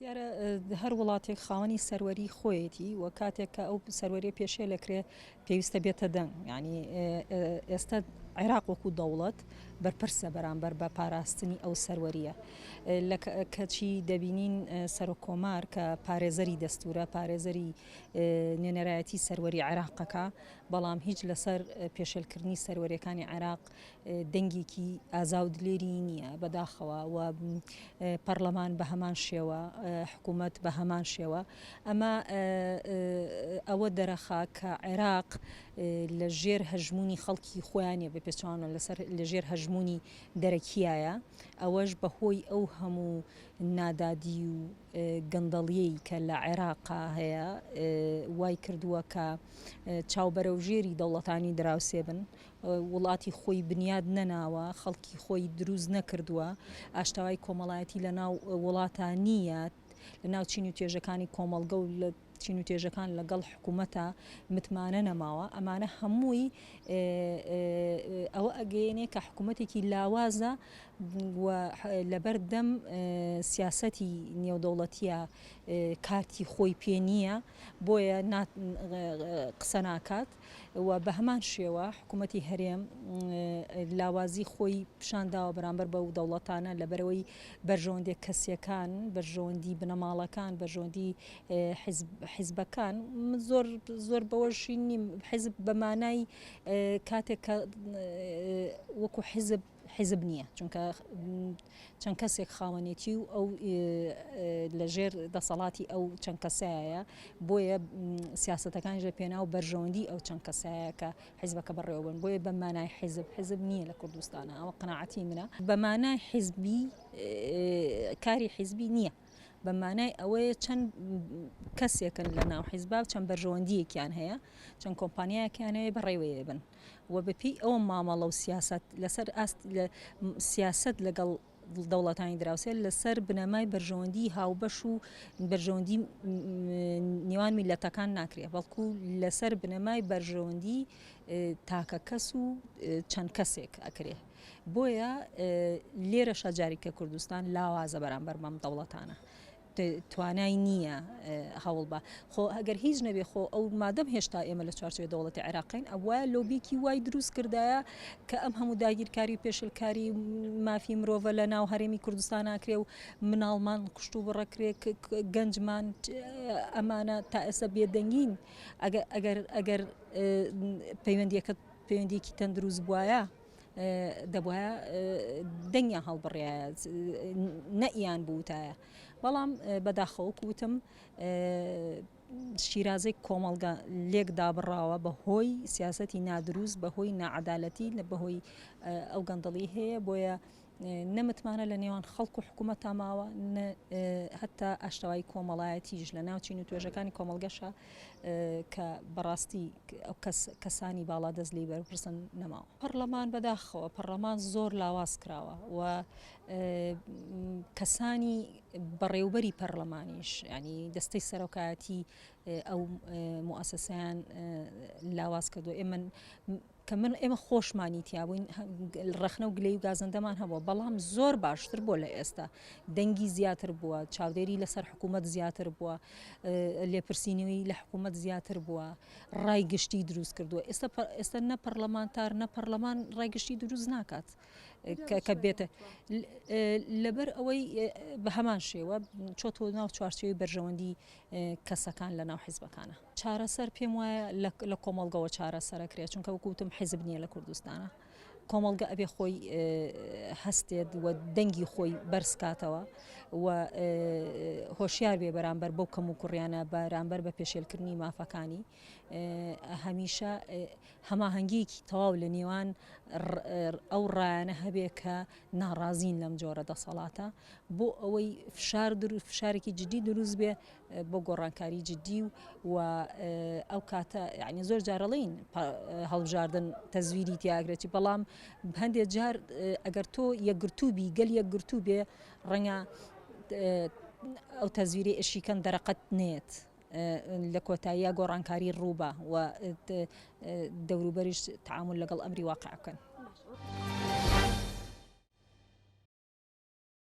دیارە هەر وڵاتێک خاوەنی سەروەری خۆیەتی و کاتێک کە ئەو سەروەری پێشێ لەکرێ پێویستە بێتە دەنگ ینی ئێستا عێراق وەکو دەوڵەت بەرپرسە بەرامبەر بە پاراستنی ئەو سەروەریە کەچی دەبینین سەر و کۆمار کە پارێزەری دەستورە پارێزەری نوێنەرایەتی سەروەری عێراقەکە بەڵام هیچ لەسەر پێشێلکردنی سەروەریەکانی عێراق دەنگێکی ئازاودلێری نییە بەداخەوە و پەرلەمان بە هەمان شێوە حکوومەت بە هەمان شێوە ئەمە ئەوە دەرەخا کە عێراق لە ژێر هەژمونی خەڵکی خۆیانێ بە پێچوانە لە ژێر هەژمونی دەرەکیایە ئەوەش بەهۆی ئەو هەموو نادادی و گەندەڵیەی کە لە عێراقا هەیە وای کردووە کە چاوبەرەوژێری دەوڵەتانی دراوسێ بن وڵاتی خۆی بنیاد نەناوە خەڵکی خۆی دروست نەکردووە ئاشتاوای کۆمەڵایەتی لە ناو وڵاتە نییە لە ناو چین و توێژەکانی کۆمەڵگە و لە چین و توێژەکان لەگەڵ حکوومەتە متمانە نەماوە ئەمانە هەمووی ئەوە ئەگەیەنێ کە حکوومەتێکی لاوازە لەبەر دەم سیاسەتی نێودەوڵەتیە کارتی خۆی پێ نییە بۆیە قسە ناکات و بە هەمان شێوە حکوومەتی هەرێم لاوازی خۆی پیشانداوە بەرامبەر بەو دەوڵەتانە لەبەرەوەی بەرژەوەندێک کەسیەکان بەرژەوەندی بنەماڵەکان بەرژەوەندی حیزبەکان زۆر بەوەشی نیم حیزب بەمانای کاتێک کە وەکو حیزب نییە چونکە چەند کەسێک خاوەنێتی و ئەو لە ژێر دەسەڵاتی ئەو چەند کەسایە بۆیە سیاسەتەکانیش پێناو بەرژەوەندی ئەو چەند کەسایە کە حیزبەکە بەڕێوەبن بۆیە بەمانای حیزب نییە لە کوردستانە ئەوە قەناعەتی منە بەمانای حیزبی کاری حیزبی نییە بەمانای ئەوەیە چەند کەسێکن لە ناو حیزبا و چەند بەرژەوەندیەکیان هەیە چەند کۆمپانیایەکیان هەیە بەڕێوەیە بن و بەپی ئەوە مامەڵە و سیاست لەسەر سیاست لەگەڵ دەوڵەتانی دراوسێ لەسەر بنەمای بەرژەوەندی هاوبەش و بەرژەوەندی نێوان میلەتەکان ناکرێت بەڵکو لەسەر بنەمای بەرژەوەندی تاکە کەس و چەند کەسێک ئەکرێ بۆیە لێرە شەجاری کە کوردستان لاوازە بەرامبەر بەم دەوڵەتانە توانای نییە هەوڵ بە خۆ ئەگەر هیچ نەبێ خۆ ئەو مادەم هێشتا ئێمە لە چوارچێوەی دەوڵەتی عێراقین ئەوە لۆبیکی وای دروست کردایە کە ئەم هەموو داگیرکاری و پێشلکاری مافی مرۆڤە لە ناو هەرێمی کوردستان ناکرێ و مناڵمان قشت و بڕەکرێ گەنجمان ئەمانە تا ئێستا بێدەنگین ئەگەر پەیوەندیەکی تەندروست بووایە دەبواە دەنگیان هەڵبڕایە نەئیان بووتایە بەڵام بەداخەوە کوتم شیرازەی کۆمەڵگە لێک دابڕاوە بەهۆی سیاسەتی نادروست بەهۆی نەعەدالەتی بەهۆی ئەو گەندەڵی هەیە بۆیە نەمتمانە لە نێوان خەڵک و حکوومەت ماوە هەتا ئاشتەوای کۆمەڵایەتیش لە ناو چین و توێژەکانی کۆمەڵگەشە کە بەڕاستی ئەو کەسانی باڵا دەست لێ بەرپرسن نەماوە پەرلەمان بەداخەوە پەرلەمان زۆر لاواز کراوە و کەسانی بەڕێوبەری پەرلەمانیش ینی دەستەی سەرۆکایەتی ئەو موسسەیان لاواز کردو ئێمە خۆشمانی تیابووین ڕەخنە و گلەی و گازندەمان هەبووە بەڵام زۆر باشتر بۆ لە ئێستا دەنگی زیاتر بووە چاودێری لەسەر حکوومەت زیاتر بووە لێپرسینەوەی لە حکوومەت زیاتر بووە ڕای گشتی دروست کردووە ئێستا نە پەرلەمانتار نە پەرلەمان ڕای گشتی دروست ناکات کە بێتە لەبەر ئەوەی بە هەمان شێوە چۆتۆ ناو چوارچێوەی بەرژەوەندی کەسەکان لە ناو حیزبەکانە چارەسەر پێم وایە لە کۆمەڵگەوە چارەسەرەکرێت چونکە وەکوتم حیزب نییە لە کوردستانە کۆمەڵگە ئەبێ خۆی هەستێت و دەنگی خۆی بەرزکاتەوە و هۆشیار بێ بەرامبەر بەو کەم و کوڕیانە بەرامبەر بە پێشێلکردنی مافەکانی هەمیشە هەماهەنگیەکی تەواو لە نێوان ئەو ڕایانە هەبێ کە ناڕازین لەم جۆرە دەسەڵاتە بۆ ئەوەی فشارێکی جدی دروست بێ بۆ گۆڕانکاری جدی و ئەو کاتە یعنی زۆر جارەڵین هەڵبژاردن تەزویری تیاگرێتی بەڵام هەندێک جار ئەگەر تۆ یەکگرتووبی گەل یەکگرتوو بێ ڕەنگە ئەو تەزویری ئەشیکەن دەرەقەت نێت لە کۆتاییە گۆڕانکاری ڕووبە و دەوروبەریش تعامل لەگەڵ ئەمری واقع بکەن.